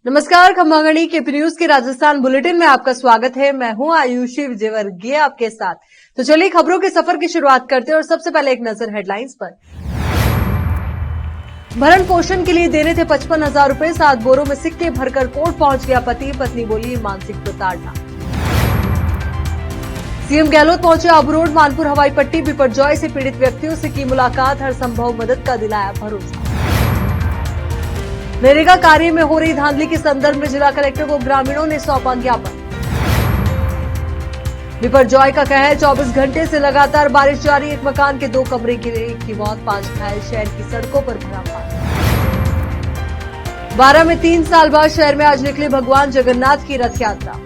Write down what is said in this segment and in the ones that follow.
नमस्कार, खम्भागणी KP news के Rajasthan bulletin में आपका स्वागत है। मैं हूं आयुषी विजयवर्गीय आपके साथ। तो चलिए खबरों के सफर की शुरुआत करते हैं और सबसे पहले एक नजर हेडलाइंस पर। भरण पोषण के लिए देने थे 55,000 रुपए, 7 बोरों में सिक्के भरकर कोर्ट पहुंच गया पति, पत्नी बोली मानसिक प्रताड़ना। सीएम गहलोत पहुंचे आबू रोड मानपुर हवाई पट्टी, बिपरजॉय से पीड़ित व्यक्तियों से की मुलाकात, हर संभव मदद का दिलाया भरोसा। नरेगा कार्य में हो रही धांधली के संदर्भ में जिला कलेक्टर को ग्रामीणों ने सौंपा ज्ञापन। बिपरजॉय का कहर, 24 घंटे से लगातार बारिश जारी, एक मकान के 2 कमरे गिरे, एक की मौत, 5 घायल, शहर की सड़कों पर भरा पानी। 12 में 3 साल बाद शहर में आज निकली भगवान जगन्नाथ की रथ यात्रा।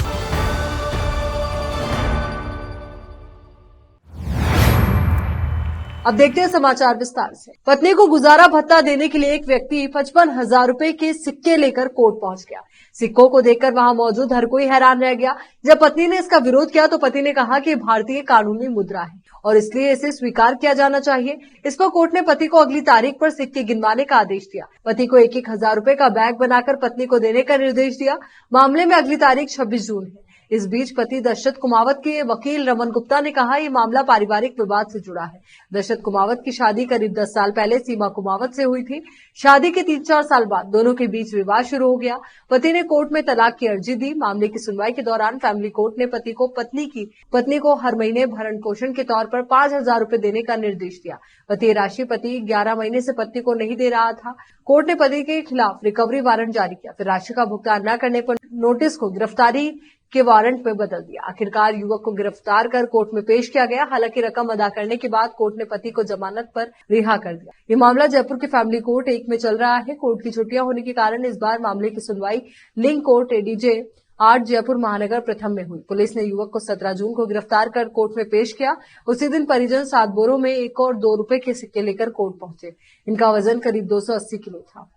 अब देखते हैं समाचार विस्तार से। पत्नी को गुजारा भत्ता देने के लिए एक व्यक्ति 55,000 रुपए के सिक्के लेकर कोर्ट पहुंच गया। सिक्कों को देखकर वहां मौजूद हर कोई हैरान रह गया। जब पत्नी ने इसका विरोध किया तो पति ने कहा कि भारतीय कानूनी मुद्रा है और इसलिए इसे स्वीकार किया जाना चाहिए। इस पर कोर्ट ने पति को अगली तारीख पर सिक्के गिनवाने का आदेश दिया। पति को 1,000 रुपए का बैग बनाकर पत्नी को देने का निर्देश दिया। मामले में अगली तारीख 26 जून है। इस बीच पति दशरथ कुमावत के वकील रमन गुप्ता ने कहा, ये मामला पारिवारिक विवाद से जुड़ा है। दशरथ कुमावत की शादी करीब 10 साल पहले सीमा कुमावत से हुई थी। शादी के 3-4 साल बाद दोनों के बीच विवाद शुरू हो गया। पति ने कोर्ट में तलाक की अर्जी दी। मामले की सुनवाई के दौरान फैमिली कोर्ट ने पत्नी को हर महीने भरण पोषण के तौर पर 5,000 रुपए देने का निर्देश दिया। पति राशि 11 महीने से पत्नी को नहीं दे रहा था। कोर्ट ने पति के खिलाफ रिकवरी वारंट जारी किया। फिर राशि का भुगतान न करने पर नोटिस को गिरफ्तारी के वारंट में बदल दिया। आखिरकार युवक को गिरफ्तार कर कोर्ट में पेश किया गया। हालांकि रकम अदा करने के बाद कोर्ट ने पति को जमानत पर रिहा कर दिया। ये मामला जयपुर के फैमिली कोर्ट 1 में चल रहा है। कोर्ट की छुट्टियां होने के कारण इस बार मामले की सुनवाई लिंक कोर्ट एडीजे 8 जयपुर महानगर प्रथम में हुई। पुलिस ने युवक को 17 जून को गिरफ्तार कर कोर्ट में पेश किया। उसी दिन परिजन 7 बोरों में 1 और 2 रुपए के सिक्के लेकर कोर्ट पहुंचे। इनका वजन करीब 280 किलो था।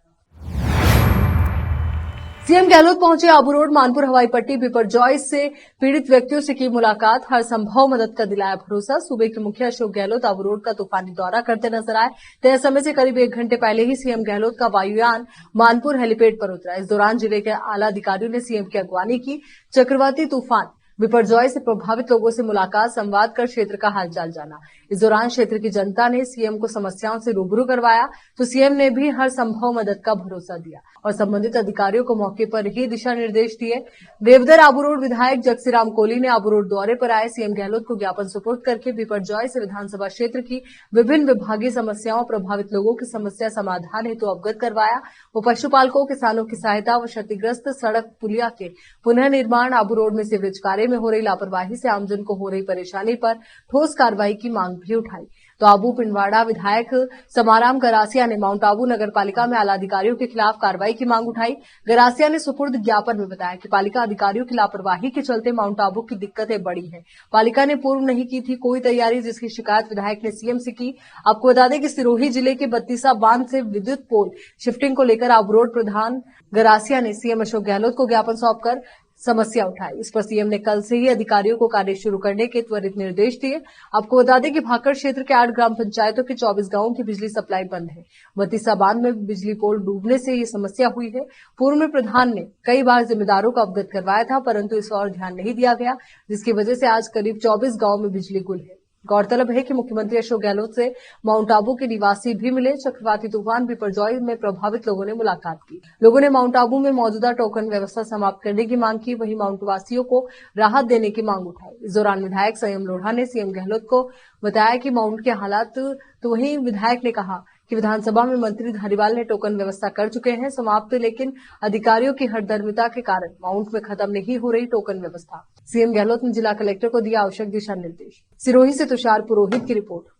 सीएम गहलोत पहुंचे आबू रोड मानपुर हवाई पट्टी, बिपरजॉय से पीड़ित व्यक्तियों से की मुलाकात, हर संभव मदद का दिलाया भरोसा। सूबे के मुखिया अशोक गहलोत आबू रोड का तूफानी दौरा करते नजर आए। तय समय से करीब 1 घंटे पहले ही सीएम गहलोत का वायुयान मानपुर हेलीपैड पर उतरा। इस दौरान जिले के आला अधिकारियों ने सीएम की अगवानी की। चक्रवाती तूफान बिपरजॉय से प्रभावित लोगों से मुलाकात, संवाद कर क्षेत्र का हालचाल जाना। इस दौरान क्षेत्र की जनता ने सीएम को समस्याओं से रूबरू करवाया तो सीएम ने भी हर संभव मदद का भरोसा दिया और संबंधित अधिकारियों को मौके पर ही दिशा निर्देश दिए। देवधर आबू रोड विधायक जगसीराम कोहली ने आबू रोड दौरे पर आए सीएम गहलोत को ज्ञापन सुपुर्द करके बिपरजॉय से विधानसभा क्षेत्र की विभिन्न विभागीय समस्याओं, प्रभावित लोगों की समस्या समाधान हेतु अवगत करवाया। वो पशुपालकों, किसानों की सहायता व क्षतिग्रस्त सड़क पुलिया के पुनः निर्माण, आबू रोड में सीवरेज कार्य में हो रही लापरवाही से आमजन को हो रही परेशानी पर ठोस कार्रवाई की मांग भी उठाई। तो आबू पिंडवाड़ा विधायक समाराम गरासिया ने माउंट आबू नगर पालिका में आला अधिकारियों के खिलाफ कार्रवाई की मांग उठाई। गरासिया ने सुपुर्द ज्ञापन में बताया कि पालिका अधिकारियों की लापरवाही के चलते माउंट आबू की दिक्कतें बढ़ी हैं। पालिका ने पूर्व नहीं की थी कोई तैयारी, जिसकी शिकायत विधायक ने सीएम से की। आपको बता दें कि सिरोही जिले के बत्तीसा बांध से विद्युत पोल शिफ्टिंग को लेकर आबू रोड प्रधान गरासिया ने सीएम अशोक गहलोत को ज्ञापन सौंपकर समस्या उठाई। इस पर सीएम ने कल से ही अधिकारियों को कार्य शुरू करने के त्वरित निर्देश दिए। आपको बता दें कि भाखड़ क्षेत्र के 8 ग्राम पंचायतों के 24 गांवों की बिजली सप्लाई बंद है। बत्तीसा बांध में बिजली पोल डूबने से ये समस्या हुई है। पूर्व में प्रधान ने कई बार जिम्मेदारों को अवगत करवाया था, परंतु इस ओर ध्यान नहीं दिया गया, जिसकी वजह से आज करीब 24 गांव में बिजली गुल है। गौरतलब है कि मुख्यमंत्री अशोक गहलोत से माउंट आबू के निवासी भी मिले। चक्रवाती तूफान बिपरजॉय में प्रभावित लोगों ने मुलाकात की। लोगों ने माउंट आबू में मौजूदा टोकन व्यवस्था समाप्त करने की मांग की, वहीं माउंट वासियों को राहत देने की मांग उठाई। इस दौरान विधायक संयम लोढ़ा ने सीएम गहलोत को बताया कि माउंट के हालात, तो वहीं विधायक ने कहा कि विधानसभा में मंत्री धारीवाल ने टोकन व्यवस्था कर चुके हैं समाप्त, लेकिन अधिकारियों की हठधर्मिता के कारण माउंट में खत्म नहीं हो रही टोकन व्यवस्था। सीएम गहलोत ने जिला कलेक्टर को दिया आवश्यक दिशा निर्देश। सिरोही से तुषार पुरोहित की रिपोर्ट।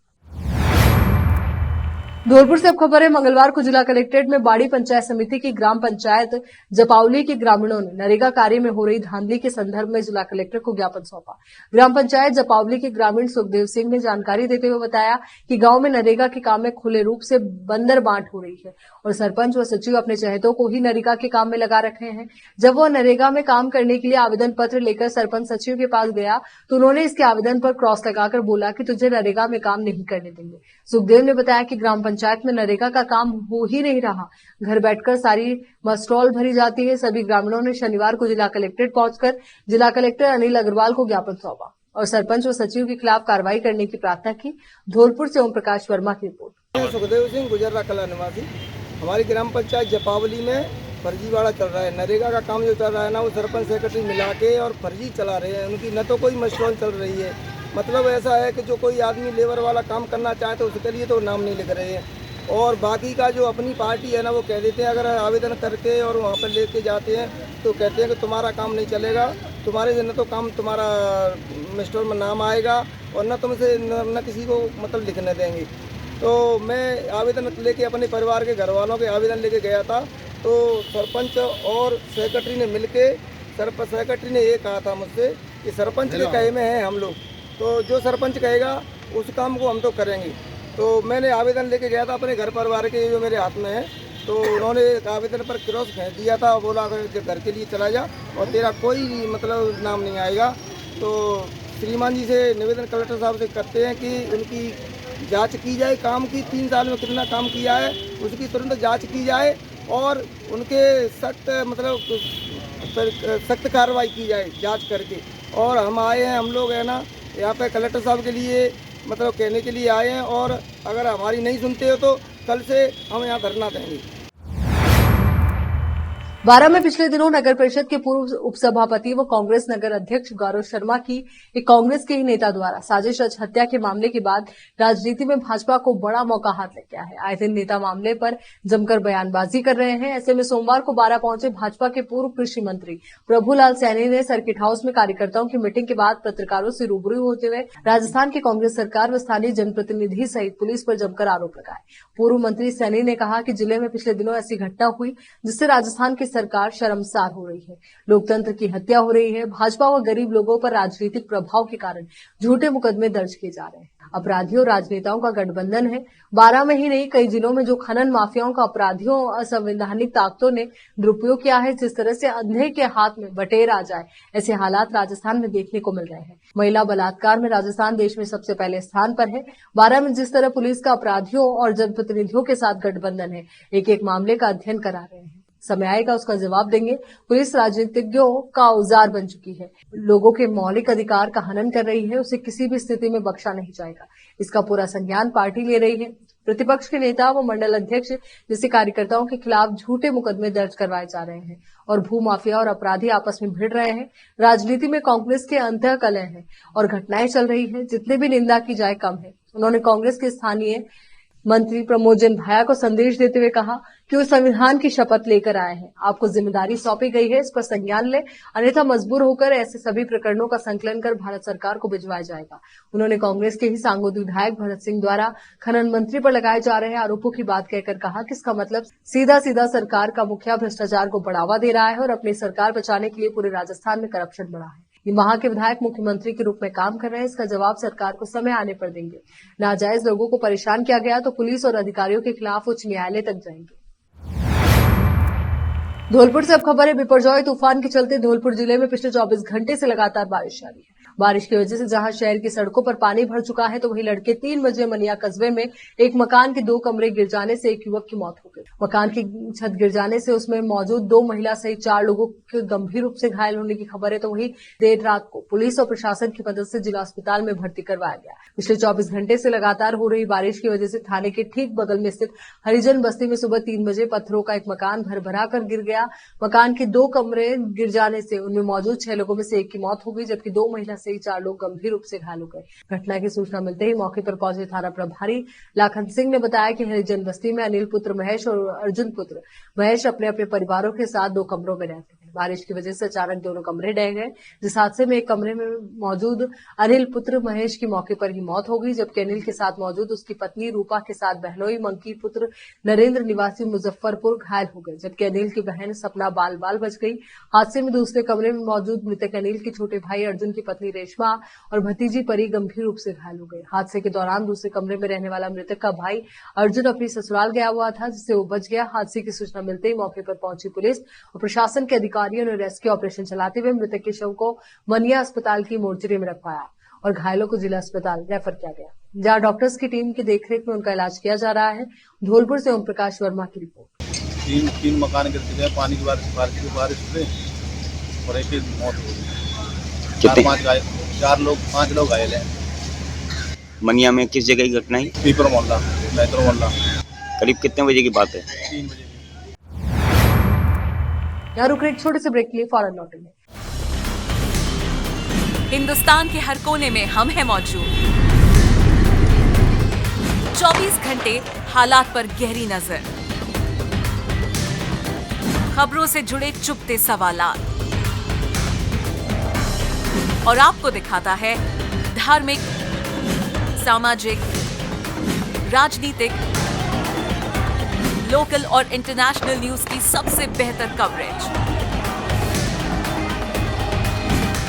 धौलपुर से अब खबर है, मंगलवार को जिला कलेक्ट्रेट में बाड़ी पंचायत समिति की ग्राम पंचायत जपावली के ग्रामीणों ने नरेगा कार्य में हो रही धांधली के संदर्भ में जिला कलेक्टर को ज्ञापन सौंपा। ग्राम पंचायत जपावली के ग्रामीण सुखदेव सिंह ने जानकारी देते हुए बताया कि गांव में नरेगा के काम में खुले रूप से बंदर बांट हो रही है और सरपंच व सचिव अपने चहेतों को ही नरेगा के काम में लगा रखे हैं। जब वह नरेगा में काम करने के लिए आवेदन पत्र लेकर सरपंच सचिव के पास गया तो उन्होंने इसके आवेदन पर क्रॉस लगाकर बोला कि तुझे नरेगा में काम नहीं करने देंगे। सुखदेव ने बताया कि ग्राम पंचायत में नरेगा का काम हो ही नहीं रहा। घर बैठकर सारी मस्टॉल भरी जाती है। सभी ग्रामीणों ने शनिवार को जिला कलेक्ट्रेट पहुंचकर जिला कलेक्टर अनिल अग्रवाल को ज्ञापन सौंपा और सरपंच व सचिव के खिलाफ कार्रवाई करने की प्रार्थना की। धौलपुर से ओम प्रकाश वर्मा की रिपोर्ट। सुखदेव सिंह गुजर्रा कला निवासी। हमारी ग्राम पंचायत जपावली में फर्जीवाड़ा चल रहा है। नरेगा का काम जो चल रहा है ना, वो सरपंच सेक्रेटरी मिला के और फर्जी चला रहे हैं। उनकी न तो कोई मशरूम चल रही है, मतलब ऐसा है कि जो कोई आदमी लेबर वाला काम करना चाहे तो उसके लिए तो नाम नहीं लिख रहे हैं। और बाकी का जो अपनी पार्टी है ना, वो कह देते हैं अगर आवेदन करके और वहाँ पर लेके जाते हैं तो कहते हैं कि तुम्हारा काम नहीं चलेगा, तुम्हारे न तो काम तुम्हारा मिस्टर में नाम आएगा और न तुमसे न किसी को मतलब लिखने देंगे। तो मैं आवेदन लेके अपने परिवार के घर वालों के आवेदन लेके गया था, तो सरपंच और सेक्रेटरी ने मिलके सेक्रेटरी ने ये कहा था मुझसे कि सरपंच के कहे में हैं हम लोग, तो जो सरपंच कहेगा उस काम को हम तो करेंगे। तो मैंने आवेदन लेके गया था अपने घर परिवार के जो मेरे हाथ में है, तो उन्होंने आवेदन पर क्रॉस खींच दिया था, बोला अगर घर के लिए चला जा और तेरा कोई मतलब नाम नहीं आएगा। तो श्रीमान जी से निवेदन कलेक्टर साहब से करते हैं कि उनकी जांच की जाए, काम की 3 साल में कितना काम किया है उसकी तुरंत जांच की जाए और उनके सख्त कार्रवाई की जाए जांच करके। और हम आए हैं, हम लोग है ना यहाँ पे कलेक्टर साहब के लिए मतलब कहने के लिए आए हैं, और अगर हमारी नहीं सुनते हो तो कल से हम यहाँ धरना देंगे। बारां में पिछले दिनों नगर परिषद के पूर्व उपसभापति व कांग्रेस नगर अध्यक्ष गौरव शर्मा की एक कांग्रेस के ही नेता द्वारा साजिश रच हत्या के मामले के बाद राजनीति में भाजपा को बड़ा मौका हाथ लग गया है। आए दिन नेता मामले पर जमकर बयानबाजी कर रहे हैं। ऐसे में सोमवार को बारां पहुंचे भाजपा के पूर्व कृषि मंत्री प्रभुलाल सैनी ने सर्किट हाउस में कार्यकर्ताओं की मीटिंग के बाद पत्रकारों से रूबरू होते हुए राजस्थान की कांग्रेस सरकार व स्थानीय जनप्रतिनिधि सहित पुलिस पर जमकर आरोप लगाए। पूर्व मंत्री सैनी ने कहा कि जिले में पिछले दिनों ऐसी घटना हुई जिससे राजस्थान की सरकार शर्मसार हो रही है। लोकतंत्र की हत्या हो रही है। भाजपा व गरीब लोगों पर राजनीतिक प्रभाव के कारण झूठे मुकदमे दर्ज किए जा रहे हैं। अपराधियों और राजनेताओं का गठबंधन है। बारां में ही नहीं कई जिलों में जो खनन माफियाओं का अपराधियों और असंवैधानिक ताकतों ने दुरुपयोग किया है, जिस तरह से अंधे के हाथ में बटेर आ जाए, ऐसे हालात राजस्थान में देखने को मिल रहे हैं। महिला बलात्कार में राजस्थान देश में सबसे पहले स्थान पर है। बारां में जिस तरह पुलिस का अपराधियों और जनप्रतिनिधियों के साथ गठबंधन है, एक एक मामले का अध्ययन करा रहे हैं। समय आएगा उसका जवाब देंगे। पुलिस राजनीतिज्ञों का औजार बन चुकी है, लोगों के मौलिक अधिकार का हनन कर रही है, उसे किसी भी स्थिति में बख्शा नहीं जाएगा। इसका पूरा संज्ञान पार्टी ले रही है। प्रतिपक्ष के नेता व मंडल अध्यक्ष जैसे कार्यकर्ताओं के खिलाफ झूठे मुकदमे दर्ज करवाए जा रहे हैं और भूमाफिया और अपराधी आपस में भिड़ रहे हैं। राजनीति में कांग्रेस के अंतःकलह है और घटनाएं चल रही है, जितने भी निंदा की जाए कम है। उन्होंने कांग्रेस के स्थानीय मंत्री प्रमोदजन भाया को संदेश देते हुए कहा कि वो संविधान की शपथ लेकर आए हैं। आपको जिम्मेदारी सौंपी गई है, इस पर संज्ञान ले, अन्यथा मजबूर होकर ऐसे सभी प्रकरणों का संकलन कर भारत सरकार को भिजवाया जाएगा। उन्होंने कांग्रेस के ही सांगोद विधायक भरत सिंह द्वारा खनन मंत्री पर लगाए जा रहे आरोपों की बात कहकर कहा कि इसका मतलब सीधा सीधा सरकार का मुखिया भ्रष्टाचार को बढ़ावा दे रहा है और अपनी सरकार बचाने के लिए पूरे राजस्थान में करप्शन बढ़ा है। ये वहां के विधायक मुख्यमंत्री के रूप में काम कर रहे हैं, इसका जवाब सरकार को समय आने पर देंगे। नाजायज लोगों को परेशान किया गया तो पुलिस और अधिकारियों के खिलाफ उच्च न्यायालय तक जाएंगे। धौलपुर से अब खबर है, बिपरजॉय तूफान के चलते धौलपुर जिले में पिछले 24 घंटे से लगातार बारिश जारी है। बारिश की वजह से जहां शहर की सड़कों पर पानी भर चुका है, तो वहीं लड़के 3 बजे मनिया कस्बे में एक मकान के 2 कमरे गिर जाने से एक युवक की मौत हो गई। मकान की छत गिर जाने से उसमें मौजूद 2 महिला सहित 4 लोगों के गंभीर रूप से घायल होने की खबर है। तो वहीं देर रात को पुलिस और प्रशासन की मदद से जिला अस्पताल में भर्ती करवाया गया। पिछले 24 घंटे से लगातार हो रही बारिश की वजह से थाने के ठीक बगल में स्थित हरिजन बस्ती में सुबह 3 बजे पत्थरों का एक मकान भर कर गिर गया। मकान के 2 कमरे गिर जाने से उनमें मौजूद 6 लोगों में से एक की मौत हो गई, जबकि 2 महिला सहित 4 लोग गंभीर रूप से घायल हो गए। घटना की सूचना मिलते ही मौके पर पहुंचे थाना प्रभारी लाखन सिंह ने बताया कि हरिजन बस्ती में अनिल पुत्र महेश और अर्जुन पुत्र महेश अपने अपने परिवारों के साथ 2 कमरों में रहते थे। बारिश की वजह से अचानक दोनों कमरे ढह गए, जिस हादसे में एक कमरे में मौजूद अनिल पुत्र महेश की मौके पर ही मौत हो गई, जबकि अनिल के साथ मौजूद उसकी पत्नी रूपा के साथ बहनोई मंकी पुत्र नरेंद्र निवासी मुजफ्फरपुर घायल हो गए, जबकि अनिल की बहन सपना बाल बाल बच गई। हादसे में दूसरे कमरे में मौजूद मृतक अनिल के छोटे भाई अर्जुन की पत्नी रेशमा और भतीजी परी गंभीर रूप से घायल हो गए। हादसे के दौरान दूसरे कमरे में रहने वाला मृतक का भाई अर्जुन अपनी ससुराल गया हुआ था, जिससे वो बच गया। हादसे की सूचना मिलते ही मौके पर पहुंची पुलिस और प्रशासन के अधिकारियों ने रेस्क्यू ऑपरेशन चलाते हुए मृतक के शव को मनिया अस्पताल की मोर्चरी में रखवाया और घायलों को जिला अस्पताल रेफर किया गया। जहां डॉक्टर्स की टीम की देखरेख में उनका इलाज किया जा रहा है। धौलपुर से ओम प्रकाश वर्मा की रिपोर्ट। तीन मकान गिर चुके हैं पानी की बारिश से और एक की मौत हो गई। पांच लोग घायल हैं। मनिया में किस जगह की घटना है? पीपर मोहल्ला, मैत्रो मोहल्ला। करीब कितने बजे की बात है? 3 बजे। यहाँ रुक रहे एक छोटे से ब्रेक के लिए, फौरन लौटेंगे। हिंदुस्तान के हर कोने में हम हैं मौजूद। 24 घंटे हालात पर गहरी नजर, खबरों से जुड़े चुपते सवालात और आपको दिखाता है धार्मिक, सामाजिक, राजनीतिक, लोकल और इंटरनेशनल न्यूज की सबसे बेहतर कवरेज,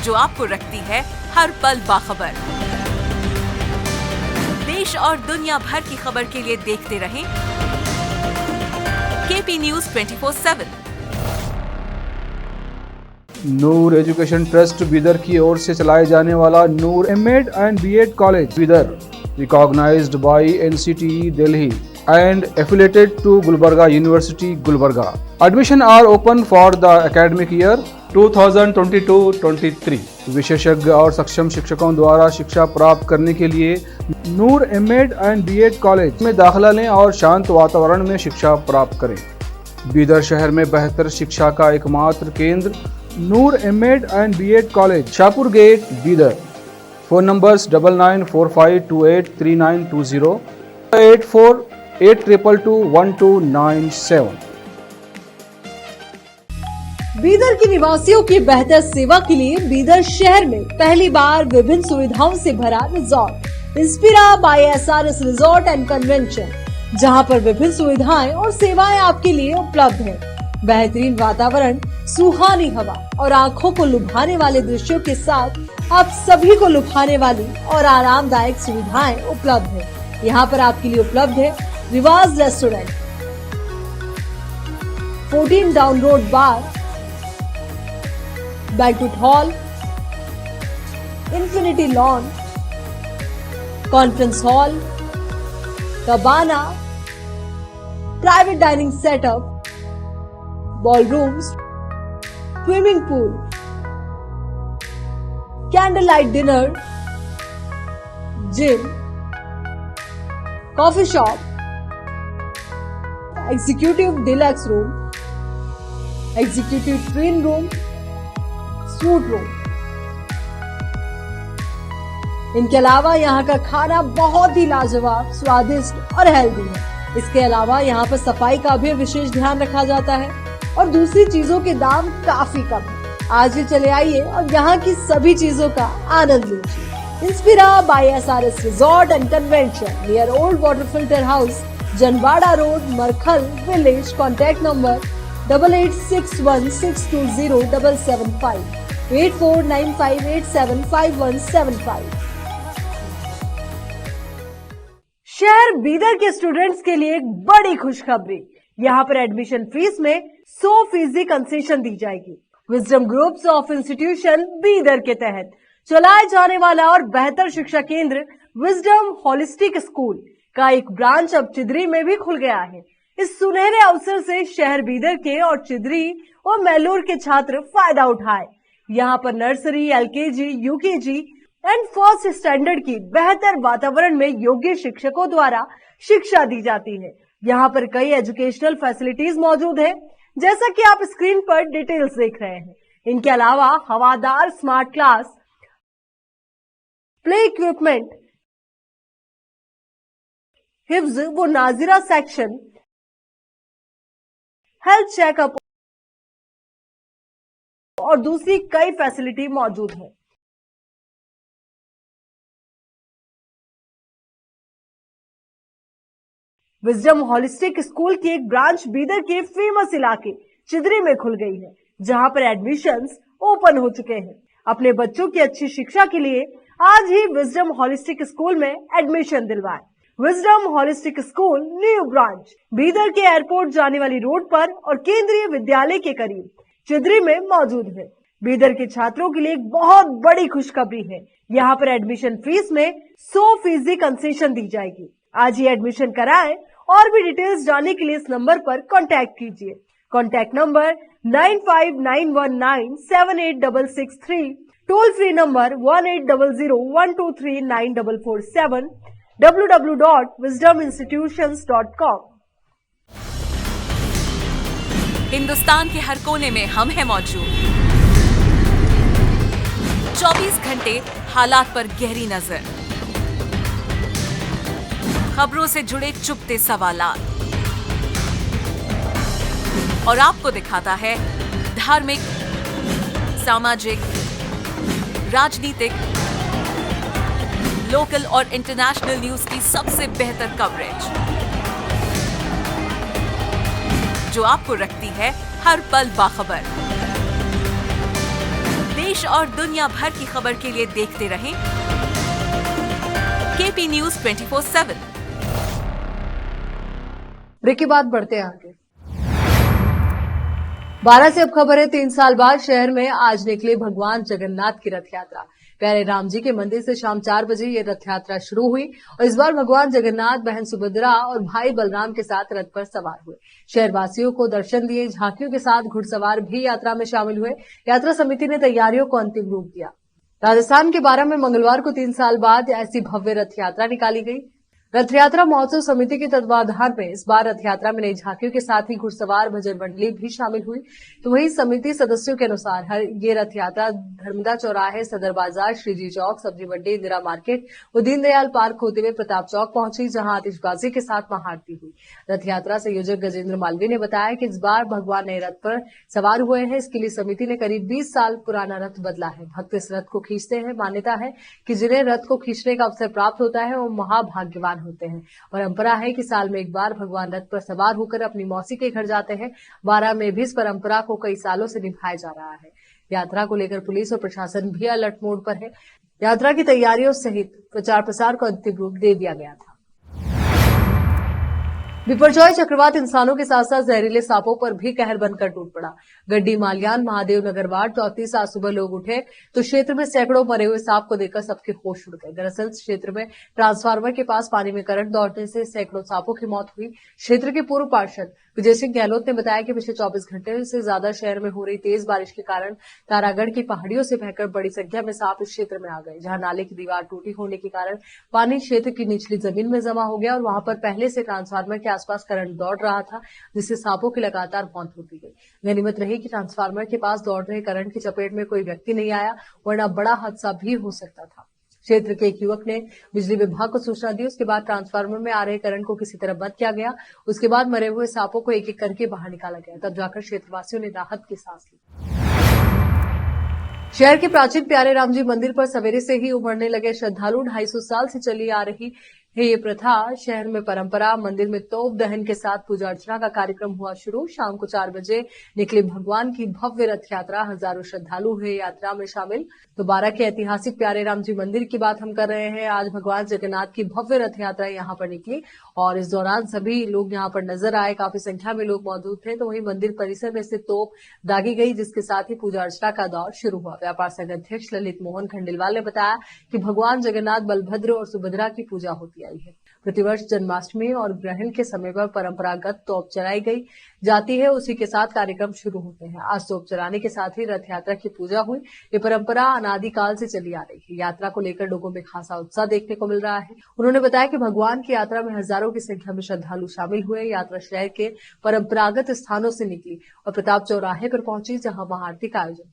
जो आपको रखती है हर पल बाखबर। देश और दुनिया भर की खबर के लिए देखते रहें KP news 24/7। Noor education trust Bidar की ओर से चलाए जाने वाला Noor MEd and BEd college Bidar, recognised by NCTE Delhi and affiliated to Gulbarga University, Gulbarga. Admission are open for the academic year 2022-23. विशेषज्ञ और सक्षम शिक्षकों द्वारा शिक्षा प्राप्त करने के लिए नूर एमएड एंड बीएड कॉलेज में दाखिला लें और शांत वातावरण में शिक्षा प्राप्त करें। बीदर शहर में बेहतर शिक्षा का एकमात्र केंद्र Noor MEd and BEd college, Shahpur gate, Bidar. Phone numbers 9945283920, 8482221297। Bidar के निवासियों की बेहतर सेवा के लिए बीदर शहर में पहली बार विभिन्न सुविधाओं से भरा resort Inspira by SRS resort and convention, जहां पर विभिन्न सुविधाएं और सेवाएं आपके लिए उपलब्ध हैं। बेहतरीन वातावरण, सुहानी हवा और आंखों को लुभाने वाले दृश्यों के साथ आप सभी को लुभाने वाली और आरामदायक सुविधाएं उपलब्ध है। यहाँ पर आपके लिए उपलब्ध है Riwaaz restaurant, 14 down road bar, banquet hall, infinity lawn, conference hall, cabana, private dining setup, ballrooms, swimming pool, candle light dinner, gym, coffee shop, executive deluxe room, executive twin room, suite room. इनके अलावा यहाँ का खाना बहुत ही लाजवाब, स्वादिष्ट और healthy है। इसके अलावा यहाँ पर सफाई का भी विशेष ध्यान रखा जाता है और दूसरी चीजों के दाम काफी कम है। आज ही चले आइए और यहाँ की सभी चीजों का आनंद लीजिए। Inspira by SRS resort and convention, near old water filter house, Janwada road, Markhal village. Contact number 8861620775, 8495875175। शहर बीदर के स्टूडेंट्स के लिए एक बड़ी खुशखबरी, यहाँ पर एडमिशन फीस में 100% कंसेशन दी जाएगी। Wisdom groups of institution Bidar के तहत चलाए जाने वाला और बेहतर शिक्षा केंद्र विजडम होलिस्टिक स्कूल का एक ब्रांच अब चिदरी में भी खुल गया है। इस सुनहरे अवसर से शहर बीदर के और चिदरी और मैलूर के छात्र फायदा उठाए। यहाँ पर nursery, LKG, UKG and first standard की बेहतर वातावरण में योग्य शिक्षकों द्वारा शिक्षा दी जाती है। यहाँ पर कई एजुकेशनल फैसिलिटीज मौजूद है, जैसा कि आप स्क्रीन पर डिटेल्स देख रहे हैं। इनके अलावा हवादार स्मार्ट क्लास, प्ले इक्विपमेंट, हिफ्ज व नाजिरा सेक्शन, हेल्थ चेकअप और दूसरी कई फैसिलिटी मौजूद है। विजडम होलिस्टिक स्कूल की एक ब्रांच बीदर के फेमस इलाके चिदरी में खुल गई है, जहां पर एडमिशंस ओपन हो चुके हैं। अपने बच्चों की अच्छी शिक्षा के लिए आज ही विजडम होलिस्टिक स्कूल में एडमिशन दिलवाएं। Wisdom holistic school new branch Bidar के एयरपोर्ट जाने वाली रोड पर और केंद्रीय विद्यालय के करीब चिदरी में मौजूद है। बीदर के छात्रों के लिए एक बहुत बड़ी खुशखबरी है। यहाँ पर एडमिशन फीस में 100% कंसेशन दी जाएगी। आज ही एडमिशन कराएं और भी डिटेल्स जानने के लिए इस नंबर पर कांटेक्ट कीजिए। Contact number 9591978663, toll free number 1800123947, www.wisdominstitutions.com। Hindustan के हर कोने में हम हैं मौजूद। 24 घंटे हालात पर गहरी नजर, खबरों से जुड़े चुपते सवालात और आपको दिखाता है धार्मिक, सामाजिक, राजनीतिक, लोकल और इंटरनेशनल न्यूज की सबसे बेहतर कवरेज, जो आपको रखती है हर पल बाखबर। देश और दुनिया भर की खबर के लिए देखते रहें केपी न्यूज 24/7। ब्रेक के बाद बढ़ते हैं आगे। 12 से अब खबर है, 3 साल बाद शहर में आज निकली भगवान जगन्नाथ की रथ यात्रा। प्यारे राम जी के मंदिर से शाम 4 बजे ये रथ यात्रा शुरू हुई और इस बार भगवान जगन्नाथ बहन सुभद्रा और भाई बलराम के साथ रथ पर सवार हुए। शहरवासियों को दर्शन दिए, झांकियों के साथ घुड़सवार भी यात्रा में शामिल हुए। यात्रा समिति ने तैयारियों को अंतिम रूप दिया। राजस्थान के बारा में मंगलवार को 3 साल बाद ऐसी भव्य रथ यात्रा निकाली गई। रथ यात्रा महोत्सव समिति के तत्वाधान में इस बार रथ यात्रा में नई झांकियों के साथ ही घुड़सवार भजन मंडली भी शामिल हुई। तो वहीं समिति सदस्यों के अनुसार ये रथ यात्रा धर्मदा चौराहे, सदर बाजार, श्रीजी चौक, सब्जी मंडी, इंदिरा मार्केट और दीनदयाल पार्क होते हुए प्रताप चौक पहुंची, जहां आतिशबाजी के साथ महाआरती हुई। रथ यात्रा संयोजक गजेंद्र मालवीय ने बताया कि इस बार भगवान नए रथ पर सवार हुए हैं। इसके लिए समिति ने करीब 20 साल पुराना रथ बदला है। भक्त इस रथ को खींचते हैं। मान्यता है कि जिन्हें रथ को खींचने का अवसर प्राप्त होता है वो महाभाग्यवान होते हैं। परंपरा है कि साल में एक बार भगवान रथ पर सवार होकर अपनी मौसी के घर जाते हैं। बारा में भी इस परंपरा को कई सालों से निभाया जा रहा है। यात्रा को लेकर पुलिस और प्रशासन भी अलर्ट मोड पर है। यात्रा की तैयारियों सहित प्रचार प्रसार को अंतिम रूप दे दिया गया था। बिपरजॉय चक्रवात इंसानों के साथ साथ जहरीले सांपों पर भी कहर बनकर टूट पड़ा। गड्डी, मालियान, महादेव नगर वार्ड 34 आज सुबह लोग उठे तो क्षेत्र में सैकड़ों मरे हुए सांप को देखकर सबके होश उड़ गए। दरअसल क्षेत्र में ट्रांसफार्मर के पास पानी में करंट दौड़ने से सैकड़ों सांपों की मौत हुई। क्षेत्र के पूर्व पार्षद विजय सिंह गहलोत ने बताया कि पिछले 24 घंटे से ज्यादा शहर में हो रही तेज बारिश के कारण तारागढ़ की पहाड़ियों से बहकर बड़ी संख्या में सांप इस क्षेत्र में आ गए, जहां नाले की दीवार टूटी होने के कारण पानी क्षेत्र की निचली जमीन में जमा हो गया और वहां पर पहले से ट्रांसफार्मर के आसपास करंट दौड़ रहा था, जिससे सांपों की लगातार मौत होती गई। गनीमत रही कि ट्रांसफार्मर के पास दौड़ रहे करंट की चपेट में कोई व्यक्ति नहीं आया, वरना बड़ा हादसा भी हो सकता था। क्षेत्र के एक युवक ने बिजली विभाग को सूचना दी। उसके बाद ट्रांसफार्मर में आ रहे करंट को किसी तरह बंद किया गया। उसके बाद मरे हुए सांपों को एक एक करके बाहर निकाला गया। तब जाकर क्षेत्रवासियों ने राहत की सांस ली। शहर के प्राचीन प्यारे राम जी मंदिर पर सवेरे से ही उमड़ने लगे श्रद्धालु। 250 साल से चली आ रही है ये प्रथा। शहर में परंपरा, मंदिर में तोप दहन के साथ पूजा अर्चना का कार्यक्रम हुआ शुरू। शाम को 4 बजे निकली भगवान की भव्य रथ यात्रा। हजारों श्रद्धालु हुए यात्रा में शामिल। तो बारा के ऐतिहासिक प्यारे राम जी मंदिर की बात हम कर रहे हैं। आज भगवान जगन्नाथ की भव्य रथ यात्रा यहाँ पर निकली और इस दौरान सभी लोग यहाँ पर नजर आए। काफी संख्या में लोग मौजूद थे। तो वहीं मंदिर परिसर में से तोप दागी गई, जिसके साथ ही पूजा अर्चना का दौर शुरू हुआ। व्यापार संघ अध्यक्ष ललित मोहन खंडेलवाल ने बताया कि भगवान जगन्नाथ, बलभद्र और सुभद्रा की पूजा होती आई है। प्रतिवर्ष जन्माष्टमी और ग्रहण के समय पर परंपरागत तोप चलाई गई जाती है, उसी के साथ कार्यक्रम शुरू होते हैं। आज तोप चलाने के साथ ही रथ यात्रा की पूजा हुई। ये परंपरा अनादिकाल से चली आ रही है। यात्रा को लेकर लोगों में खासा उत्साह देखने को मिल रहा है। उन्होंने बताया कि भगवान की यात्रा में हजारों की संख्या में श्रद्धालु शामिल हुए। यात्रा शहर के परंपरागत स्थानों से निकली और प्रताप चौराहे पर पहुंची, जहां महाआरती का आयोजन।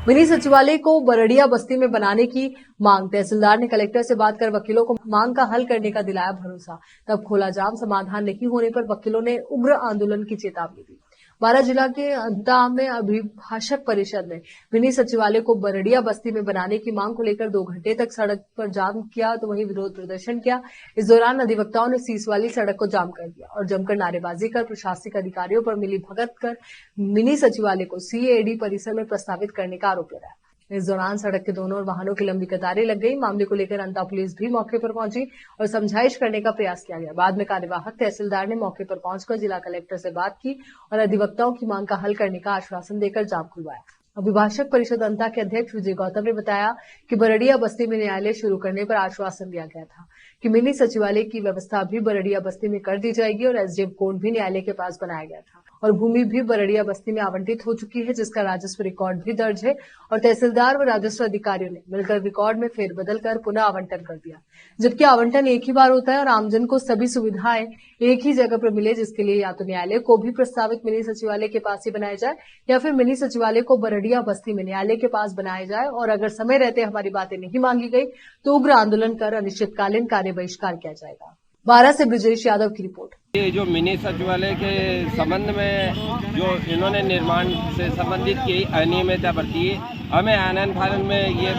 मिनी सचिवालय को बरड़िया बस्ती में बनाने की मांग। तहसीलदार ने कलेक्टर से बात कर वकीलों को मांग का हल करने का दिलाया भरोसा। तब खोला जाम, समाधान नहीं होने पर वकीलों ने उग्र आंदोलन की चेतावनी दी। बारा जिला के अंता में अभिभाषक परिषद ने मिनी सचिवालय को बरड़िया बस्ती में बनाने की मांग को लेकर 2 घंटे तक सड़क पर जाम किया, तो वहीं विरोध प्रदर्शन किया। इस दौरान अधिवक्ताओं ने सीस वाली सड़क को जाम कर दिया और जमकर नारेबाजी कर प्रशासनिक अधिकारियों पर मिली भगत कर मिनी सचिवालय को सीएडी परिसर में प्रस्तावित करने का आरोप लगाया। इस दौरान सड़क के दोनों ओर वाहनों की लंबी कतारें लग गई। मामले को लेकर अंता पुलिस भी मौके पर पहुंची और समझाइश करने का प्रयास किया गया। बाद में कार्यवाहक तहसीलदार ने मौके पर पहुंचकर जिला कलेक्टर से बात की और अधिवक्ताओं की मांग का हल करने का आश्वासन देकर जाम खुलवाया। अभिभाषक परिषद अंता के अध्यक्ष विजय गौतम ने बताया कि बरड़िया बस्ती में न्यायालय शुरू करने पर आश्वासन दिया गया था कि मिनी सचिवालय की व्यवस्था भी बरड़िया बस्ती में कर दी जाएगी और एसडीएम कोर्ट भी न्यायालय के पास बनाया गया था और भूमि भी बरड़िया बस्ती में आवंटित हो चुकी है, जिसका राजस्व रिकॉर्ड भी दर्ज है और तहसीलदार व राजस्व अधिकारियों ने मिलकर रिकॉर्ड में फेरबदल कर पुनः आवंटन कर दिया। जबकि आवंटन एक ही बार होता है और आमजन को सभी सुविधाएं एक ही जगह पर मिले, जिसके लिए या तो न्यायालय को भी प्रस्तावित मिनी सचिवालय के पास ही बनाया जाए या फिर मिनी सचिवालय को बरड़िया बस्ती में न्यायालय के पास बनाया जाए और अगर समय रहते हमारी बातें नहीं मांगी गई तो उग्र आंदोलन कर अनिश्चितकालीन कार्य बहिष्कार किया जाएगा। 12 से ब्रिजेश यादव की रिपोर्ट। ये जो मिनी सचिवालय के संबंध में जो इन्होंने निर्माण से संबंधित की अनियमितता बरती है, हमें आनंद फानंद में ये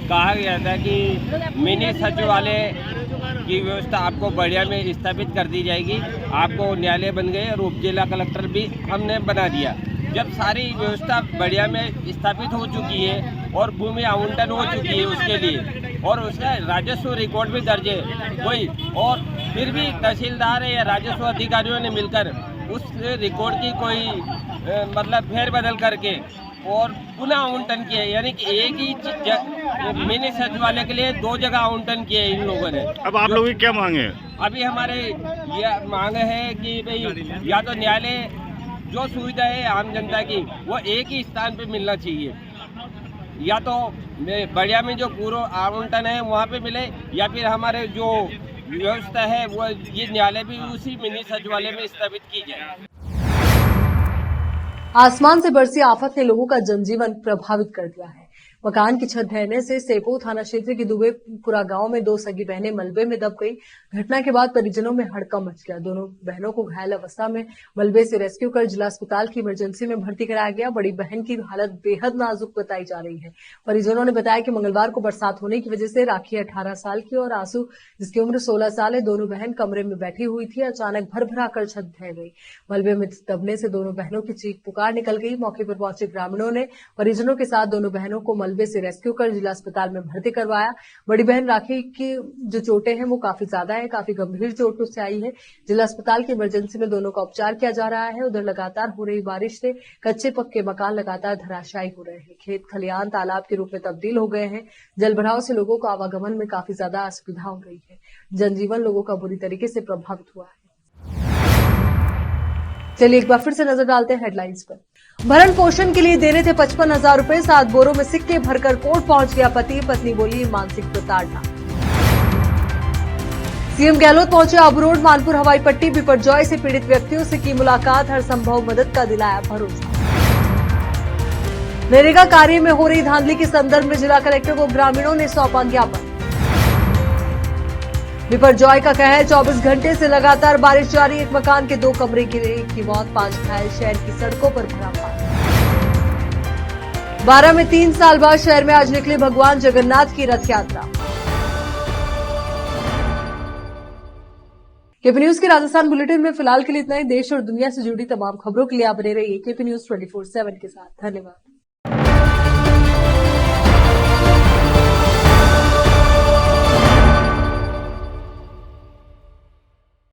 कहा गया था कि मिनी सचिवालय की व्यवस्था आपको बढ़िया में स्थापित कर दी जाएगी। आपको न्यायालय बन गए और उप जिला कलेक्टर भी हमने बना दिया। जब सारी व्यवस्था बढ़िया में स्थापित हो चुकी है और भूमि आवंटन हो चुकी है उसके लिए और उसका राजस्व रिकॉर्ड भी दर्ज है कोई, और फिर भी तहसीलदार या राजस्व अधिकारियों ने मिलकर उस रिकॉर्ड की कोई मतलब फेरबदल करके और पुनः आवंटन किया, यानी कि एक ही मिनी सचिवालय के लिए 2 जगह आवंटन किए इन लोगों ने। अब आप लोगों की क्या मांग है? अभी हमारे ये मांग है कि भाई या तो न्यायालय जो सुविधा है आम जनता की वो एक ही स्थान पे मिलना चाहिए, या तो बढ़िया में जो पूर्व आवंटन है वहाँ पे मिले, या फिर हमारे जो व्यवस्था है वो ये न्यायालय भी उसी मिनी सचिवालय में स्थापित की जाए। आसमान से बरसी आफत ने लोगों का जनजीवन प्रभावित कर दिया है। मकान की छत ढहने से सेपो थाना क्षेत्र के दुबेपुरा गांव में 2 सगी बहनें मलबे में दब गई। घटना के बाद परिजनों में हड़कंप मच गया। दोनों बहनों को घायल अवस्था में मलबे से रेस्क्यू कर जिला अस्पताल की इमरजेंसी में भर्ती कराया गया। बड़ी बहन की हालत बेहद नाजुक बताई जा रही है। परिजनों ने बताया कि मंगलवार को बरसात होने की वजह से राखी 18 साल की और आंसू जिसकी उम्र 16 साल है, दोनों बहन कमरे में बैठी हुई थी। अचानक भर कर छत ढह गई। मलबे में दबने से दोनों बहनों की चीख पुकार निकल गई। मौके पर पहुंचे ग्रामीणों ने परिजनों के साथ दोनों बहनों को मलबे से रेस्क्यू कर जिला अस्पताल में भर्ती करवाया। बड़ी बहन राखी की जो चोटें हैं वो काफी ज्यादा है, काफी गंभीर चोट उससे आई है। जिला अस्पताल की इमरजेंसी में दोनों का उपचार किया जा रहा है। उधर लगातार हो रही बारिश से कच्चे पक्के मकान लगातार धराशायी हो रहे हैं। खेत खलियान तालाब के रूप में तब्दील हो गए हैं। जल भराव से लोगों को आवागमन में काफी ज्यादा असुविधा हो रही है। जनजीवन लोगों का बुरी तरीके से प्रभावित हुआ है। चलिए एक बार फिर से नजर डालते हैं हेडलाइंस पर। भरण पोषण के लिए देने थे 55,000 रुपए, 7 बोरों में सिक्के भरकर कोर्ट पहुंच गया पति। पत्नी बोली मानसिक प्रताड़ना। सीएम गहलोत पहुंचे आबू रोड मानपुर हवाई पट्टी। बिपरजॉय से पीड़ित व्यक्तियों से की मुलाकात, हर संभव मदद का दिलाया भरोसा। नरेगा कार्य में हो रही धांधली के संदर्भ में जिला कलेक्टर को ग्रामीणों ने सौंपा ज्ञापन। बिपरजॉय का कहर, 24 घंटे से लगातार बारिश जारी। एक मकान के 2 कमरे गिरे, एक की मौत, 5 घायल। शहर की सड़कों पर भरा पानी। 12 में 3 साल बाद शहर में आज निकली भगवान जगन्नाथ की रथ यात्रा। केपी न्यूज के राजस्थान बुलेटिन में फिलहाल के लिए इतना ही। देश और दुनिया से जुड़ी तमाम खबरों के लिए आप बने रहिए केपी न्यूज 24/7 के साथ। धन्यवाद।